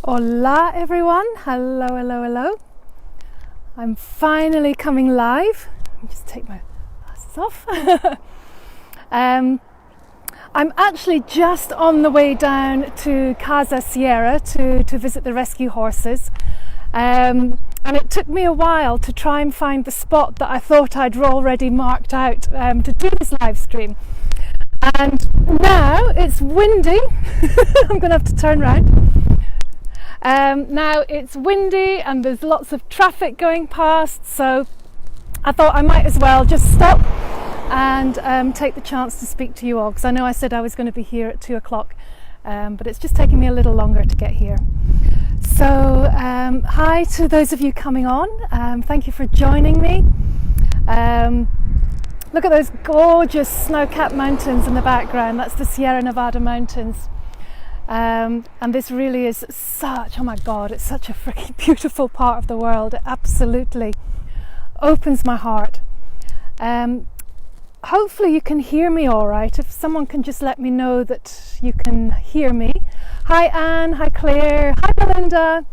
Hola everyone, hello. I'm finally coming live. Let me just take my glasses off. I'm actually just on the way down to Casa Sierra to visit the rescue horses. And it took me a while to try and find the spot that I thought I'd already marked out to do this live stream. And now it's windy. I'm going to have to turn around. Now it's windy and there's lots of traffic going past, so I thought I might as well just stop and take the chance to speak to you all, because I know I said I was going to be here at 2 o'clock, but it's just taking me a little longer to get here. So hi to those of you coming on, thank you for joining me. Look at those gorgeous snow-capped mountains in the background. That's the Sierra Nevada mountains. And this really is such, oh my God, it's such a freaking beautiful part of the world. It absolutely opens my heart. Hopefully you can hear me all right. If someone can just let me know that you can hear me. Hi Anne, hi Claire, hi Melinda.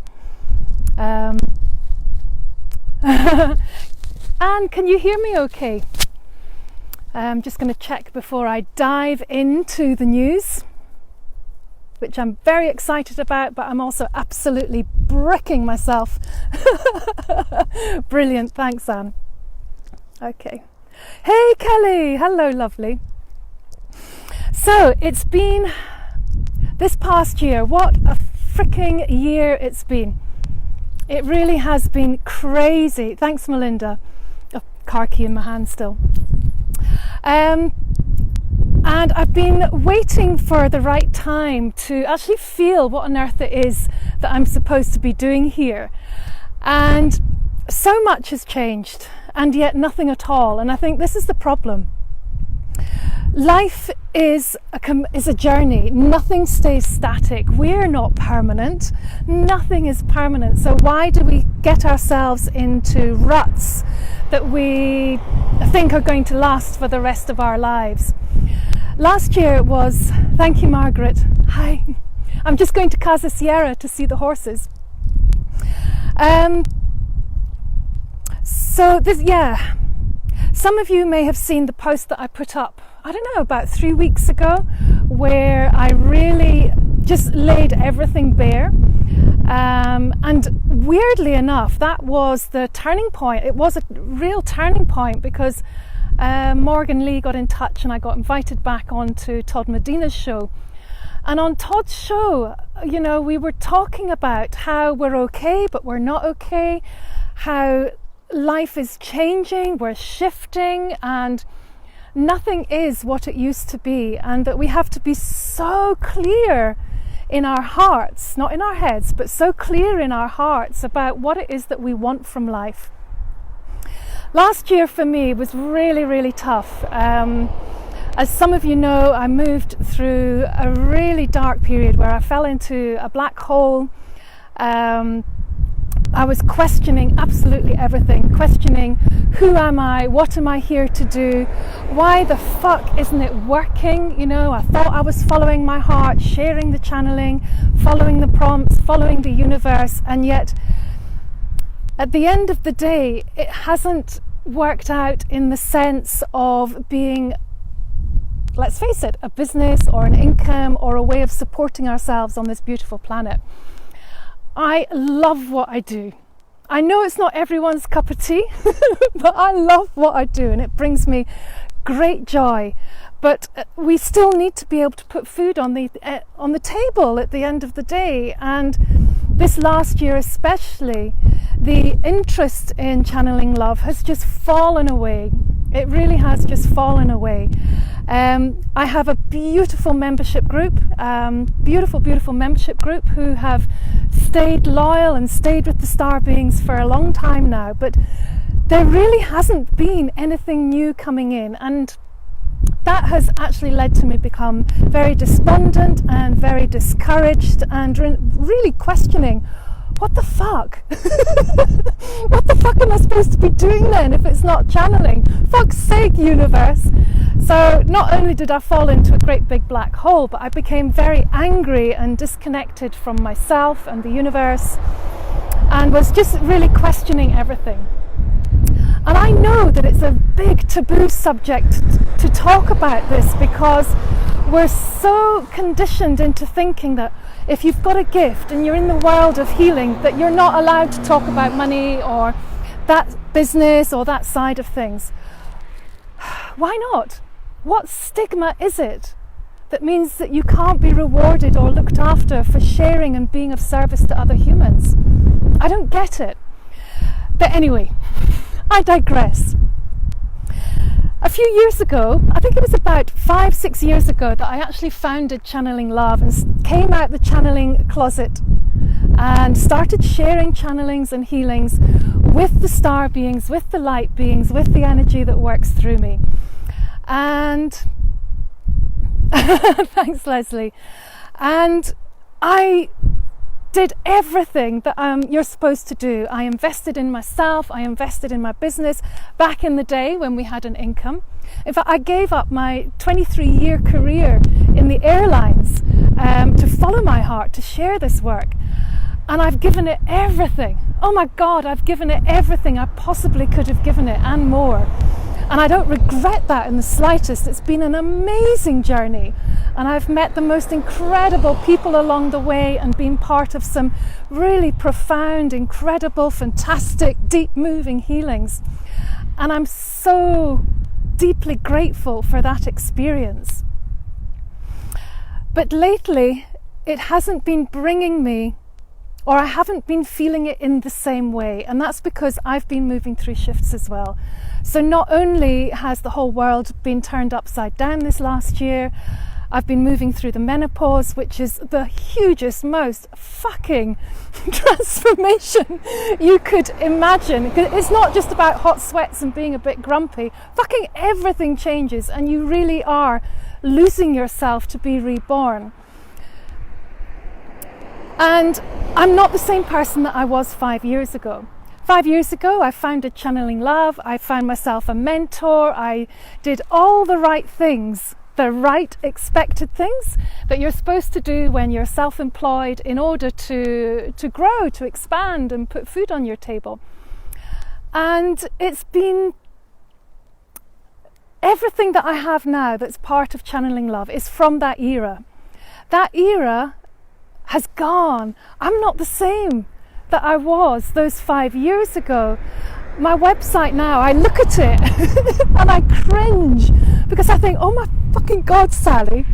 Anne, can you hear me okay? I'm just going to check before I dive into the news, which I'm very excited about, but I'm also absolutely bricking myself. Brilliant, thanks Anne. Okay. Hey Kelly, hello lovely. So it's been this past year, what a freaking year it's been. It really has been crazy. Thanks Melinda. Oh, car key in my hand still. And I've been waiting for the right time to actually feel what on earth it is that I'm supposed to be doing here. And so much has changed, and yet nothing at all. And I think this is the problem. Life is a journey. Nothing stays static. We're not permanent. Nothing is permanent. So why do we get ourselves into ruts that we think are going to last for the rest of our lives? Last year it was, thank you Margaret, hi, I'm just going to Casa Sierra to see the horses. So this, yeah, some of you may have seen the post that I put up, I don't know, about 3 weeks ago, where I really just laid everything bare. And weirdly enough, that was the turning point. It was a real turning point, because Morgan Lee got in touch and I got invited back onto Todd Medina's show. And on Todd's show, you know, we were talking about how we're okay, but we're not okay, how life is changing, we're shifting, and nothing is what it used to be, and that we have to be so clear in our hearts, not in our heads, but so clear in our hearts about what it is that we want from life. Last year for me was really tough. As some of you know, I moved through a really dark period where I fell into a black hole. I was questioning absolutely everything, questioning who am I, what am I here to do, why the fuck isn't it working? You know, I thought I was following my heart, sharing the channeling, following the prompts, following the universe, and yet at the end of the day it hasn't worked out in the sense of being, let's face it, a business or an income or a way of supporting ourselves on this beautiful planet. I love what I do. I know it's not everyone's cup of tea, but I love what I do and it brings me great joy. But we still need to be able to put food on the table at the end of the day. And this last year especially, the interest in channeling love has just fallen away. It really has just fallen away. I have a beautiful membership group, beautiful membership group who have stayed loyal and stayed with the star beings for a long time now, but there really hasn't been anything new coming in, and that has actually led to me become very despondent and very discouraged and really questioning, what the fuck? What the fuck am I supposed to be doing then if it's not channeling? Fuck's sake, universe. So So not only did I fall into a great big black hole, but I became very angry and disconnected from myself and the universe, and was just really questioning everything. And I know that it's a big taboo subject to talk about this, because we're so conditioned into thinking that if you've got a gift and you're in the world of healing, that you're not allowed to talk about money or that business or that side of things. Why not? What stigma is it that means that you can't be rewarded or looked after for sharing and being of service to other humans? I don't get it. But anyway, I digress. A few years ago, I think it was about 5-6 years ago, that I actually founded Channeling Love and came out the channeling closet and started sharing channelings and healings with the star beings, with the light beings, with the energy that works through me. And thanks, Leslie. And I did everything that you're supposed to do. I invested in myself, I invested in my business back in the day when we had an income. In fact, I gave up my 23-year career in the airlines to follow my heart, to share this work. And I've given it everything. Oh my God, I've given it everything I possibly could have given it and more. And I don't regret that in the slightest. It's been an amazing journey. And I've met the most incredible people along the way and been part of some really profound, incredible, fantastic, deep moving healings. And I'm so deeply grateful for that experience. But lately, it hasn't been bringing me, or I haven't been feeling it in the same way. And that's because I've been moving through shifts as well. So not only has the whole world been turned upside down this last year, I've been moving through the menopause, which is the hugest, most fucking transformation you could imagine. It's not just about hot sweats and being a bit grumpy. Fucking everything changes, and you really are losing yourself to be reborn. And I'm not the same person that I was 5 years ago. 5 years ago, I founded Channeling Love. I found myself a mentor. I did all the right things, the right expected things that you're supposed to do when you're self-employed in order to grow, to expand and put food on your table. And it's been everything that I have now that's part of Channeling Love is from that era. That era has gone. I'm not the same that I was those 5 years ago. My website now, I look at it and I cringe because I think, oh my fucking God, Sally.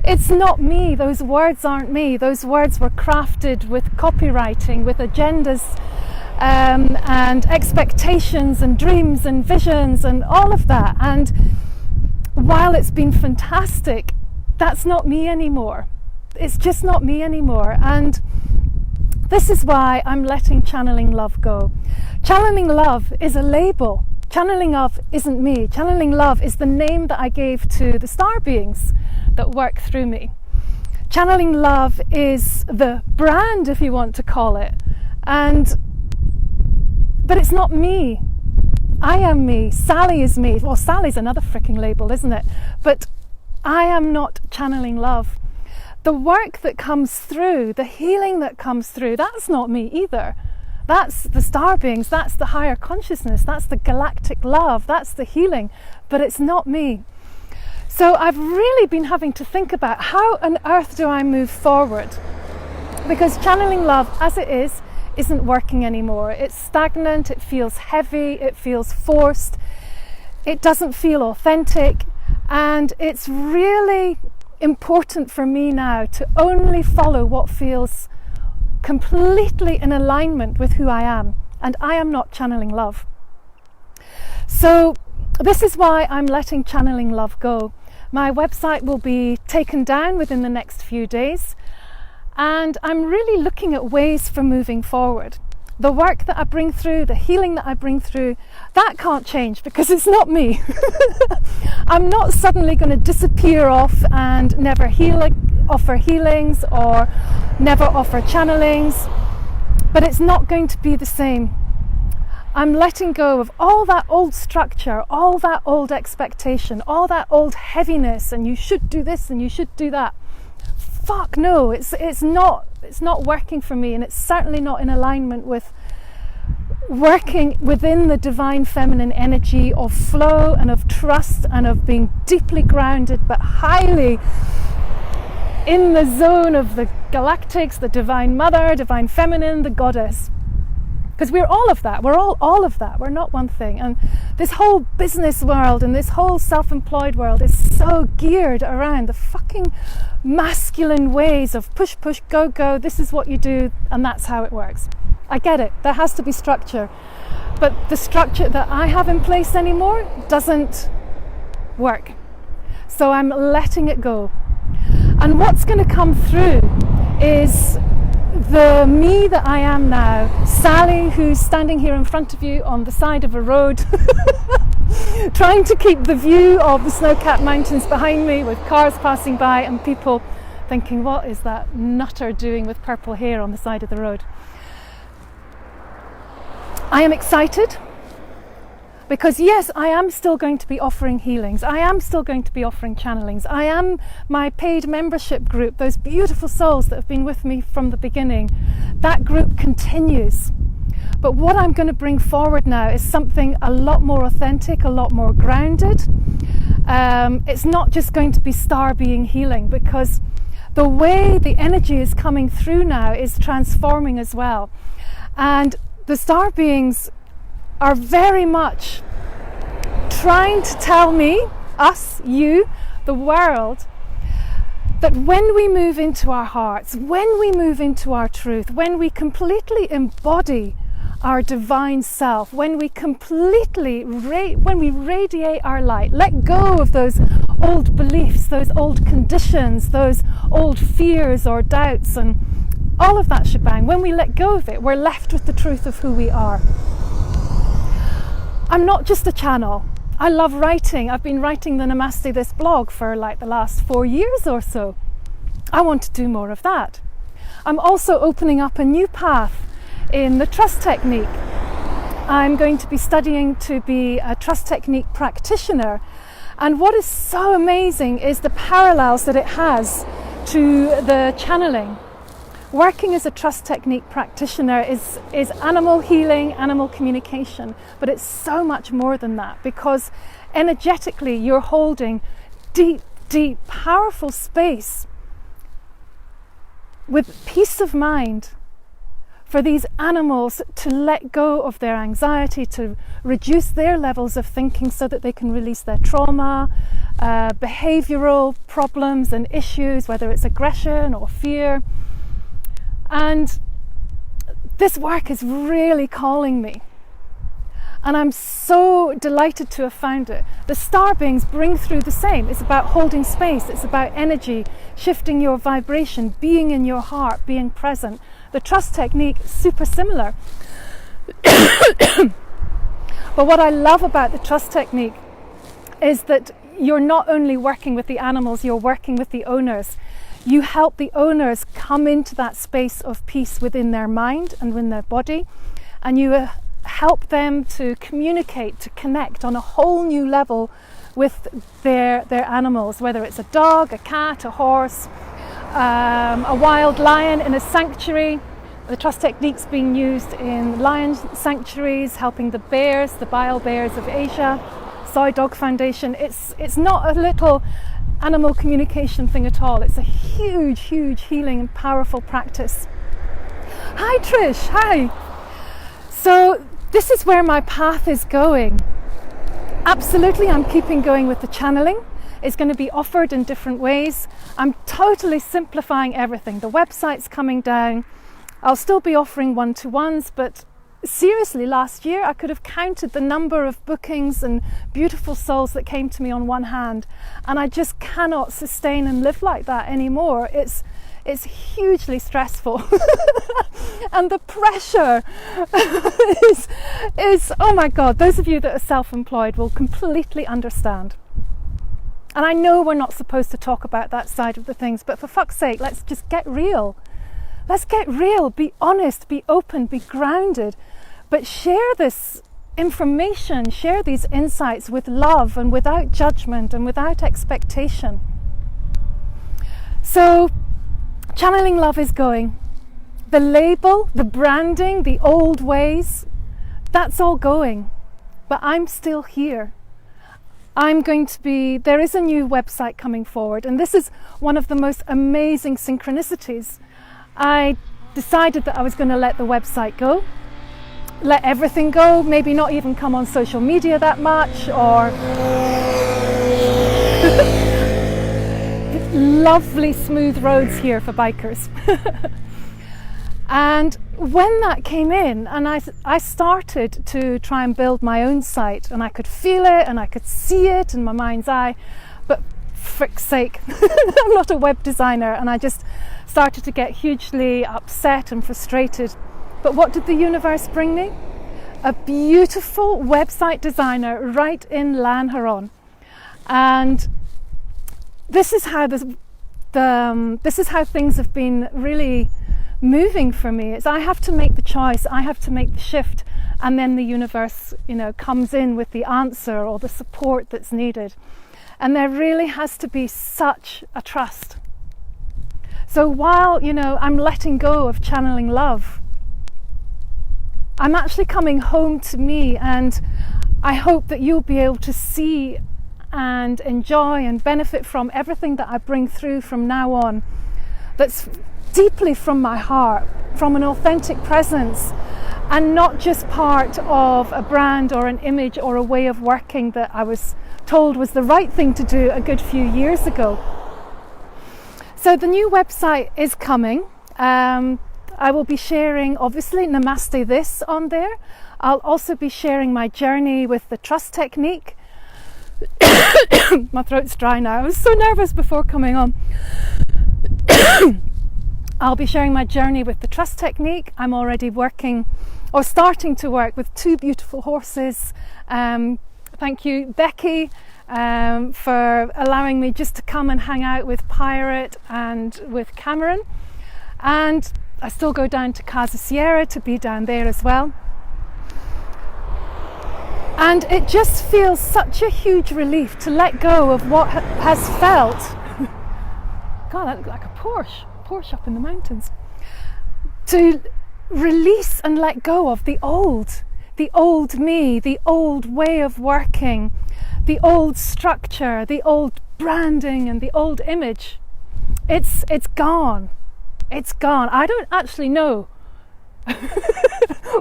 It's not me. Those words aren't me. Those words were crafted with copywriting, with agendas and expectations and dreams and visions and all of that. And while it's been fantastic, that's not me anymore. It's just not me anymore. And this is why I'm letting Channeling Love go. Channeling Love is a label. Channeling Love isn't me. Channeling Love is the name that I gave to the star beings that work through me. Channeling Love is the brand, if you want to call it. But it's not me. I am me. Sally is me. Well, Sally's another freaking label, isn't it? But I am not Channeling Love. The work that comes through, the healing that comes through, that's not me either. That's the star beings, that's the higher consciousness, that's the galactic love, that's the healing, but it's not me. So I've really been having to think about how on earth do I move forward? Because Channeling Love, as it is, isn't working anymore. It's stagnant, it feels heavy, it feels forced, it doesn't feel authentic, and it's really important for me now to only follow what feels completely in alignment with who I am, and I am not Channeling Love. So this is why I'm letting Channeling Love go. My website will be taken down within the next few days, and I'm really looking at ways for moving forward. The work that I bring through, the healing that I bring through, that can't change because it's not me. I'm not suddenly going to disappear off and never offer healings or never offer channelings, but it's not going to be the same. I'm letting go of all that old structure, all that old expectation, all that old heaviness, and you should do this and you should do that. Fuck no, it's not working for me, and it's certainly not in alignment with working within the divine feminine energy of flow and of trust and of being deeply grounded but highly in the zone of the galactics, the divine mother, divine feminine, the goddess. Because we're all of that. We're all of that. We're not one thing. And this whole business world and this whole self-employed world is so geared around the fucking masculine ways of push, push, go, go. This is what you do, and that's how it works. I get it. There has to be structure. But the structure that I have in place anymore doesn't work. So I'm letting it go. And what's going to come through is the me that I am now, Sally, who's standing here in front of you on the side of a road, trying to keep the view of the snow-capped mountains behind me with cars passing by and people thinking, what is that nutter doing with purple hair on the side of the road? I am excited because yes, I am still going to be offering healings. I am still going to be offering channelings. I am my paid membership group, those beautiful souls that have been with me from the beginning. That group continues. But what I'm going to bring forward now is something a lot more authentic, a lot more grounded. It's not just going to be star being healing, because the way the energy is coming through now is transforming as well. And the star beings are very much trying to tell me, us, you, the world, that when we move into our hearts, when we move into our truth, when we completely embody our divine self, when we completely, when we radiate our light, let go of those old beliefs, those old conditions, those old fears or doubts and all of that shebang, when we let go of it, we're left with the truth of who we are. I'm not just a channel. I love writing. I've been writing the Namaste This blog for like the last 4 years or so. I want to do more of that. I'm also opening up a new path in the trust technique. I'm going to be studying to be a trust technique practitioner. And what is so amazing is the parallels that it has to the channeling. Working as a trust technique practitioner is animal healing, animal communication, but it's so much more than that, because energetically you're holding deep, deep, powerful space with peace of mind for these animals to let go of their anxiety, to reduce their levels of thinking so that they can release their trauma, behavioural problems and issues, whether it's aggression or fear. And this work is really calling me. And I'm so delighted to have found it. The star beings bring through the same. It's about holding space. It's about energy, shifting your vibration, being in your heart, being present. The trust technique is super similar. But what I love about the trust technique is that you're not only working with the animals, you're working with the owners. You help the owners come into that space of peace within their mind and within their body, and you help them to communicate, to connect on a whole new level with their animals, whether it's a dog, a cat, a horse, a wild lion in a sanctuary. The trust technique's being used in lion sanctuaries, helping the bears, the bile bears of Asia, Soy Dog Foundation. It's not a little animal communication thing at all. It's a huge, huge healing and powerful practice. Hi Trish, hi. So this is where my path is going. Absolutely, I'm keeping going with the channeling. It's going to be offered in different ways. I'm totally simplifying everything. The website's coming down. I'll still be offering one-to-ones, but seriously, last year I could have counted the number of bookings and beautiful souls that came to me on one hand, and I just cannot sustain and live like that anymore. It's hugely stressful and the pressure is oh my god, those of you that are self-employed will completely understand. And I know we're not supposed to talk about that side of the things, but for fuck's sake, let's just get real. Let's get real, be honest, be open, be grounded. but share this information, share these insights with love and without judgment and without expectation. So channeling love is going. The label, the branding, the old ways, that's all going. But I'm still here. There is a new website coming forward, and this is one of the most amazing synchronicities. I decided that I was going to let the website go, let everything go, maybe not even come on social media that much, or lovely smooth roads here for bikers. And when that came in, and I started to try and build my own site, and I could feel it and I could see it in my mind's eye, but frick's sake, I'm not a web designer, and I just started to get hugely upset and frustrated. But what did the universe bring me? A beautiful website designer right in Lanharon. And this is how things have been really moving for me. Is I have to make the choice, I have to make the shift, and then the universe, comes in with the answer or the support that's needed. And there really has to be such a trust. So while, I'm letting go of channeling love, I'm actually coming home to me, and I hope that you'll be able to see and enjoy and benefit from everything that I bring through from now on, that's deeply from my heart, from an authentic presence, and not just part of a brand or an image or a way of working that I was told was the right thing to do a good few years ago. So the new website is coming. I will be sharing, obviously, Namaste This on there. I'll also be sharing my journey with the trust technique. My throat's dry now. I was so nervous before coming on. I'll be sharing my journey with the trust technique. I'm already working, or starting to work, with two beautiful horses. Thank you, Becky, for allowing me just to come and hang out with Pirate and with Cameron. And I still go down to Casa Sierra to be down there as well. And it just feels such a huge relief to let go of what has felt. God, that looked like a Porsche up in the mountains. To release and let go of the old me, the old way of working, the old structure, the old branding and the old image. It's gone. It's gone. I don't actually know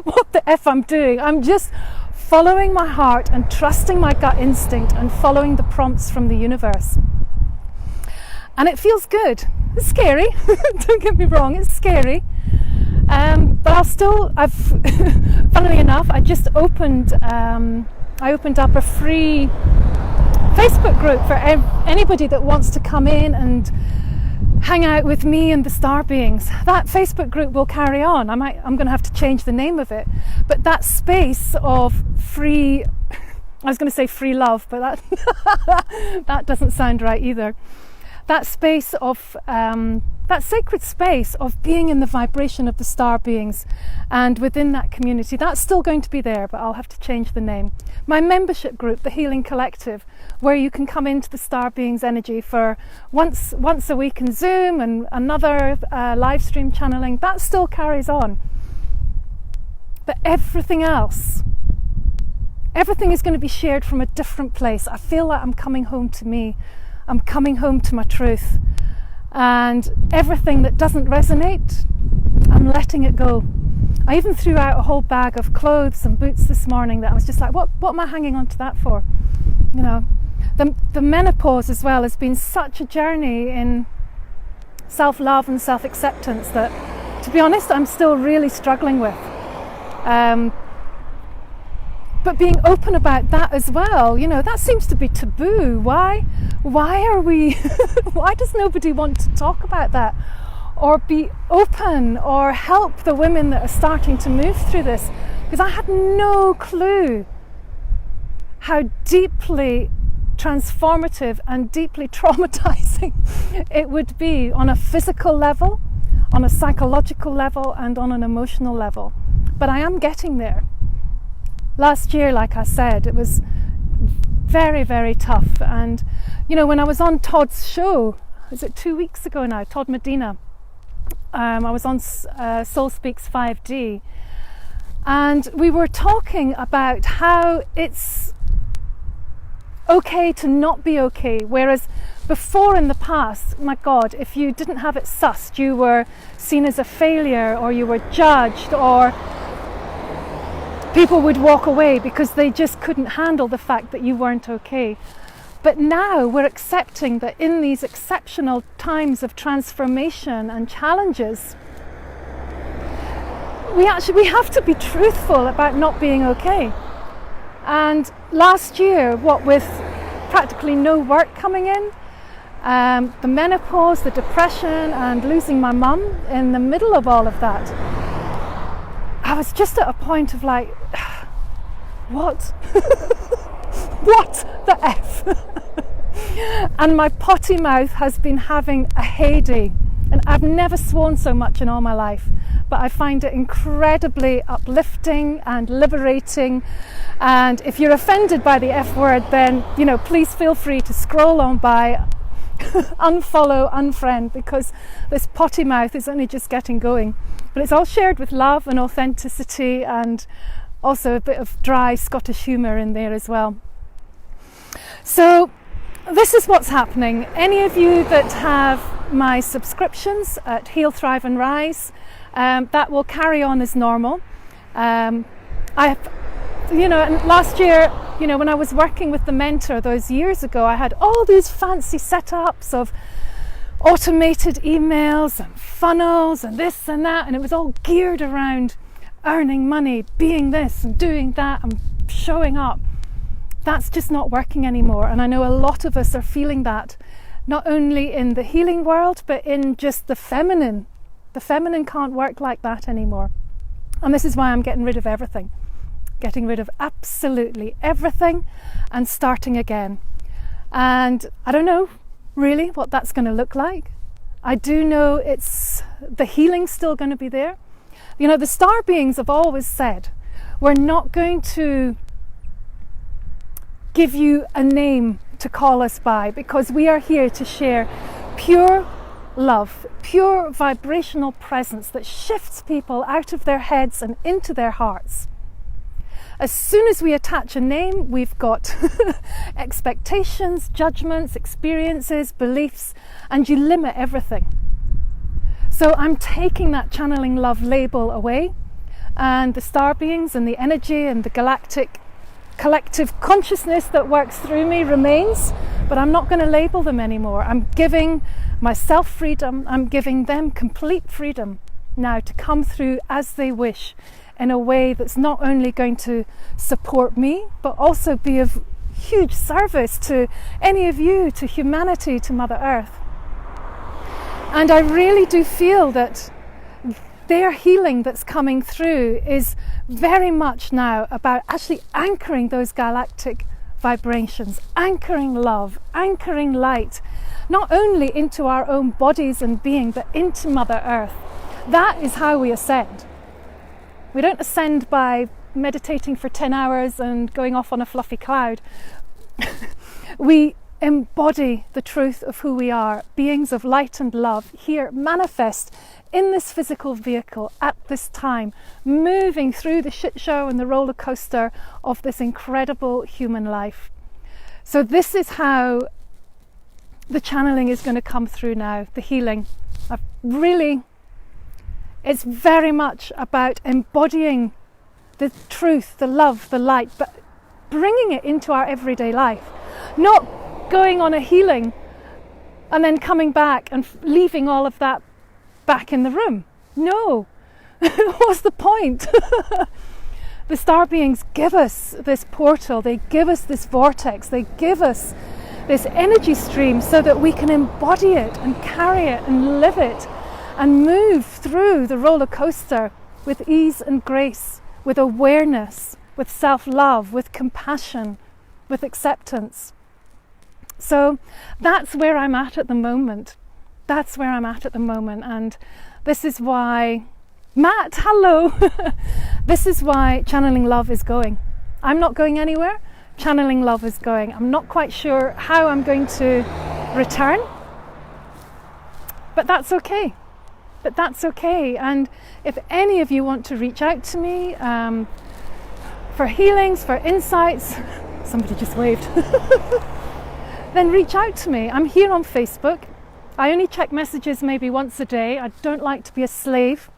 what the F I'm doing. I'm just following my heart and trusting my gut instinct and following the prompts from the universe. And it feels good. It's scary. Don't get me wrong, it's scary. But funnily enough, I just opened up a free Facebook group for anybody that wants to come in and hang out with me and the star beings. That Facebook group will carry on. I'm going to have to change the name of it. But that space of free, I was going to say free love, but that doesn't sound right either. That space of, that sacred space of being in the vibration of the star beings, and within that community, that's still going to be there, but I'll have to change the name. My membership group, the Healing Collective, where you can come into the star beings energy for once a week in Zoom, and another live stream channeling, that still carries on. But everything else, everything is going to be shared from a different place. I feel like I'm coming home to me. I'm coming home to my truth, and everything that doesn't resonate, I'm letting it go. I even threw out a whole bag of clothes and boots this morning that I was just like, what am I hanging on to that for? The menopause as well has been such a journey in self-love and self-acceptance that, to be honest, I'm still really struggling with. But being open about that as well, that seems to be taboo. Why are we, why does nobody want to talk about that? Or be open, or help the women that are starting to move through this? Because I had no clue how deeply transformative and deeply traumatizing it would be on a physical level, on a psychological level, and on an emotional level. But I am getting there. last year, like I said, it was very, very tough. And, you know, when I was on Todd's show, is it 2 weeks ago now, Todd Medina, I was on Soul Speaks 5D, and we were talking about how it's okay to not be okay, whereas before in the past, my God, if you didn't have it sussed, you were seen as a failure, or you were judged, or people would walk away because they just couldn't handle the fact that you weren't okay. But now we're accepting that in these exceptional times of transformation and challenges, we have to be truthful about not being okay. And last year, what with practically no work coming in, the menopause, the depression, and losing my mum in the middle of all of that, I was just at a point of like, what? What the F? And my potty mouth has been having a heyday. And I've never sworn so much in all my life, but I find it incredibly uplifting and liberating. And if you're offended by the F word, then, you know, please feel free to scroll on by, unfollow, unfriend, because this potty mouth is only just getting going. But it's all shared with love and authenticity, and also a bit of dry Scottish humour in there as well. So this is what's happening. Any of you that have my subscriptions at Heal, Thrive and Rise, that will carry on as normal. And last year, you know, when I was working with the mentor those years ago, I had all these fancy setups of automated emails and funnels and this and that, and it was all geared around earning money, being this and doing that and showing up. That's just not working anymore, and I know a lot of us are feeling that, not only in the healing world, but in just the feminine. The feminine can't work like that anymore, and this is why I'm getting rid of everything. Getting rid of absolutely everything and starting again. And I don't know really what that's going to look like. I do know the healing's still going to be there. You know, the star beings have always said, we're not going to give you a name to call us by, because we are here to share pure love, pure vibrational presence that shifts people out of their heads and into their hearts. As soon as we attach a name, we've got expectations, judgments, experiences, beliefs, and you limit everything. So I'm taking that channeling love label away, and the star beings and the energy and the galactic collective consciousness that works through me remains, but I'm not going to label them anymore. I'm giving myself freedom. I'm giving them complete freedom now to come through as they wish, in a way that's not only going to support me, but also be of huge service to any of you, to humanity, to Mother Earth. And I really do feel that their healing that's coming through is very much now about actually anchoring those galactic vibrations, anchoring love, anchoring light, not only into our own bodies and being, but into Mother Earth. That is how we ascend. We don't ascend by meditating for 10 hours and going off on a fluffy cloud. We embody the truth of who we are, beings of light and love, here manifest in this physical vehicle at this time, moving through the shit show and the roller coaster of this incredible human life. So this is how the channeling is going to come through now, the healing. It's very much about embodying the truth, the love, the light, but bringing it into our everyday life. Not going on a healing and then coming back and leaving all of that back in the room. No. What's the point? The star beings give us this portal, they give us this vortex, they give us this energy stream so that we can embody it and carry it and live it and move through the roller coaster with ease and grace, with awareness, with self-love, with compassion, with acceptance. So that's where I'm at the moment. That's where I'm at the moment. And this is why, Matt, hello! This is why channeling love is going. I'm not going anywhere. Channeling Love is going. I'm not quite sure how I'm going to return, but that's okay. And if any of you want to reach out to me for healings, for insights, somebody just waved, then reach out to me. I'm here on Facebook. I only check messages maybe once a day. I don't like to be a slave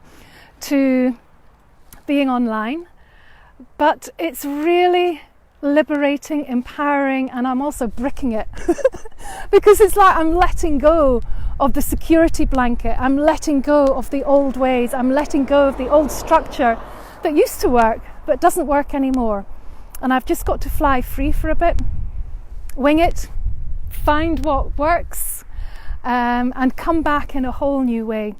to being online, but it's really liberating, empowering, and I'm also bricking it because it's like I'm letting go of the security blanket. I'm letting go of the old ways. I'm letting go of the old structure that used to work but doesn't work anymore. And I've just got to fly free for a bit, wing it, find what works, and come back in a whole new way.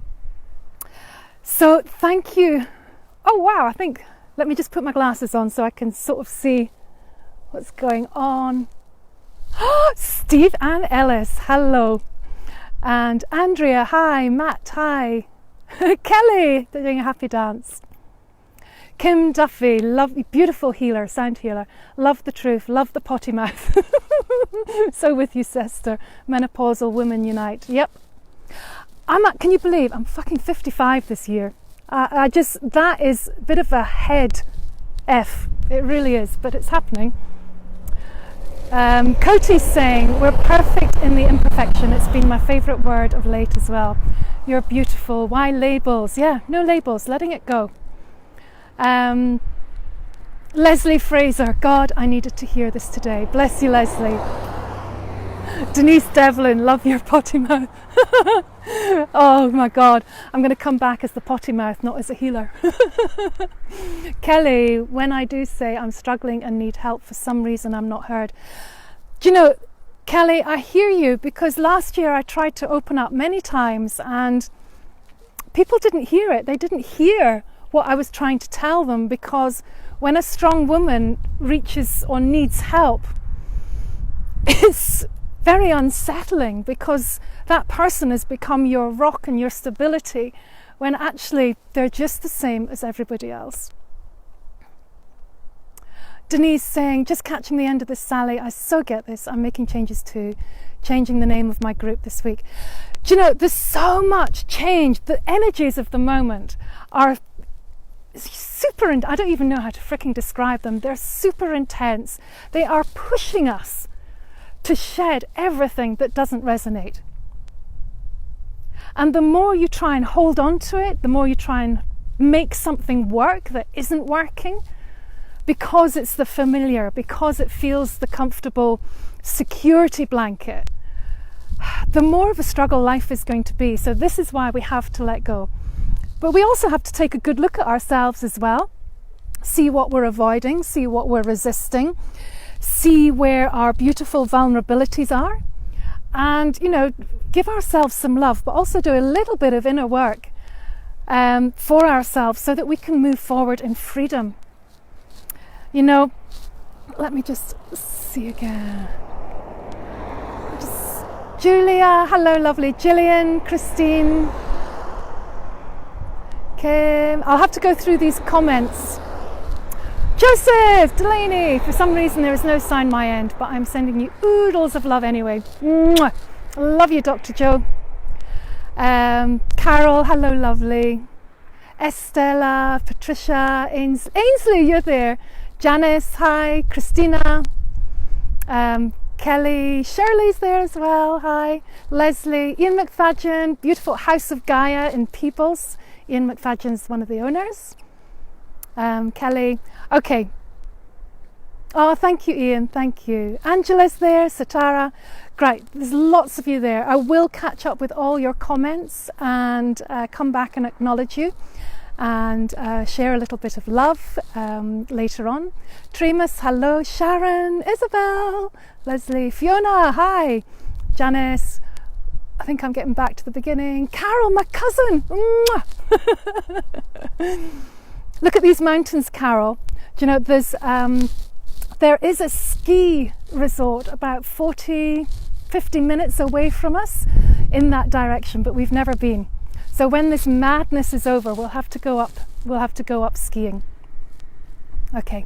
So thank you. Oh wow, let me just put my glasses on so I can sort of see what's going on. Steve and Ellis, hello. And Andrea, hi. Matt, hi. Kelly, they're doing a happy dance. Kim Duffy, beautiful healer, sound healer. Love the truth, love the potty mouth. So with you, sister. Menopausal women unite. Yep. Can you believe I'm fucking 55 this year? That is a bit of a head F. It really is, but it's happening. Coty's saying, we're perfect in the imperfection. It's been my favourite word of late as well. You're beautiful. Why labels? Yeah, no labels, letting it go. Leslie Fraser, God, I needed to hear this today. Bless you, Leslie. Denise Devlin, love your potty mouth. Oh my God, I'm going to come back as the potty mouth, not as a healer. Kelly, when I do say I'm struggling and need help, for some reason I'm not heard. Do you know, Kelly, I hear you, because last year I tried to open up many times and people didn't hear it. They didn't hear what I was trying to tell them, because when a strong woman reaches or needs help, it's very unsettling, because that person has become your rock and your stability, when actually they're just the same as everybody else. Denise saying, just catching the end of this, Sally. I so get this. I'm making changes too. Changing the name of my group this week. Do you know, there's so much change. The energies of the moment are super, I don't even know how to freaking describe them. They're super intense. They are pushing us to shed everything that doesn't resonate. And the more you try and hold on to it, the more you try and make something work that isn't working, because it's the familiar, because it feels the comfortable security blanket, the more of a struggle life is going to be. So this is why we have to let go. But we also have to take a good look at ourselves as well, see what we're avoiding, see what we're resisting, see where our beautiful vulnerabilities are, and, you know, give ourselves some love, but also do a little bit of inner work for ourselves so that we can move forward in freedom. You know, let me just see again. Julia, hello lovely. Gillian, Christine, Kim. I'll have to go through these comments. Joseph, Delaney, for some reason there is no sign my end, but I'm sending you oodles of love anyway. Mwah. Love you, Dr. Joe. Carol, hello lovely. Estella, Patricia, Ainsley, you're there. Janice, hi. Christina, Kelly, Shirley's there as well, hi. Leslie, Ian McFadden, beautiful House of Gaia in Peebles. Ian McFadden's one of the owners. Kelly, okay. Oh, thank you, Ian, thank you. Angela's there, Satara. Great, there's lots of you there. I will catch up with all your comments and come back and acknowledge you and share a little bit of love later on. Tremus, hello. Sharon, Isabel, Leslie, Fiona, hi. Janice, I think I'm getting back to the beginning. Carol, my cousin. Look at these mountains, Carol. Do you know, there is a ski resort about 50 minutes away from us in that direction, but we've never been. So when this madness is over, we'll have to go up skiing. Okay.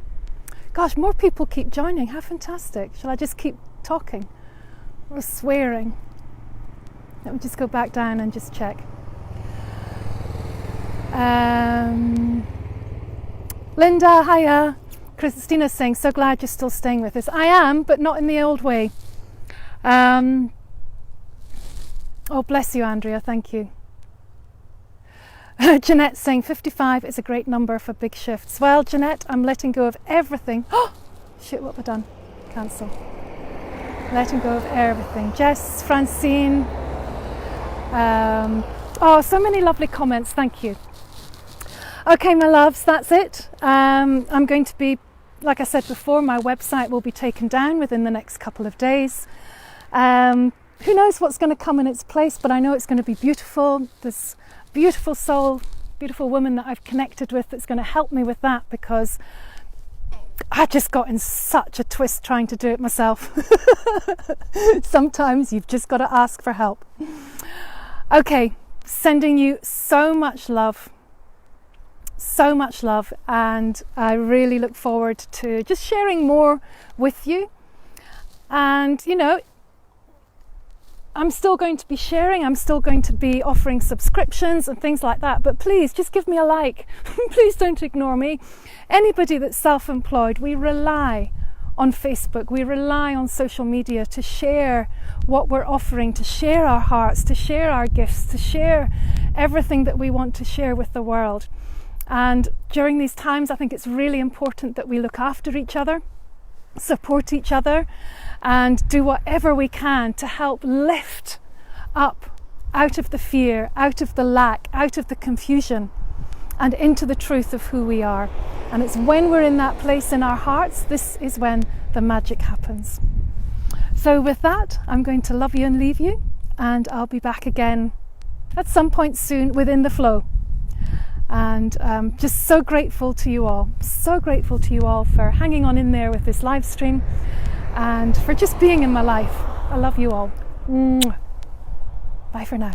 Gosh, more people keep joining. How fantastic. Shall I just keep talking or swearing? Let me just go back down and just check. Linda, hiya. Christina's saying, so glad you're still staying with us. I am, but not in the old way. Oh, bless you, Andrea. Thank you. Jeanette's saying 55 is a great number for big shifts. Well, Jeanette, I'm letting go of everything. Oh, shit, what have I done? Cancel. Letting go of everything. Jess, Francine. Oh, so many lovely comments. Thank you. Okay, my loves, that's it. I'm going to be, like I said before, my website will be taken down within the next couple of days. Who knows what's going to come in its place, but I know it's going to be beautiful. This beautiful soul, beautiful woman that I've connected with that's going to help me with that, because I just got in such a twist trying to do it myself. Sometimes you've just got to ask for help. Okay, sending you so much love, and I really look forward to just sharing more with you. And you know, I'm still going to be sharing, I'm still going to be offering subscriptions and things like that, but please just give me a like. Please don't ignore me. Anybody that's self-employed, we rely on Facebook, we rely on social media to share what we're offering, to share our hearts, to share our gifts, to share everything that we want to share with the world. And during these times, I think it's really important that we look after each other, support each other, and do whatever we can to help lift up out of the fear, out of the lack, out of the confusion, and into the truth of who we are. And it's when we're in that place in our hearts, this is when the magic happens. So with that, I'm going to love you and leave you, and I'll be back again at some point soon within the flow. And just so grateful to you all for hanging on in there with this live stream, and for just being in my life. I love you all. Bye for now.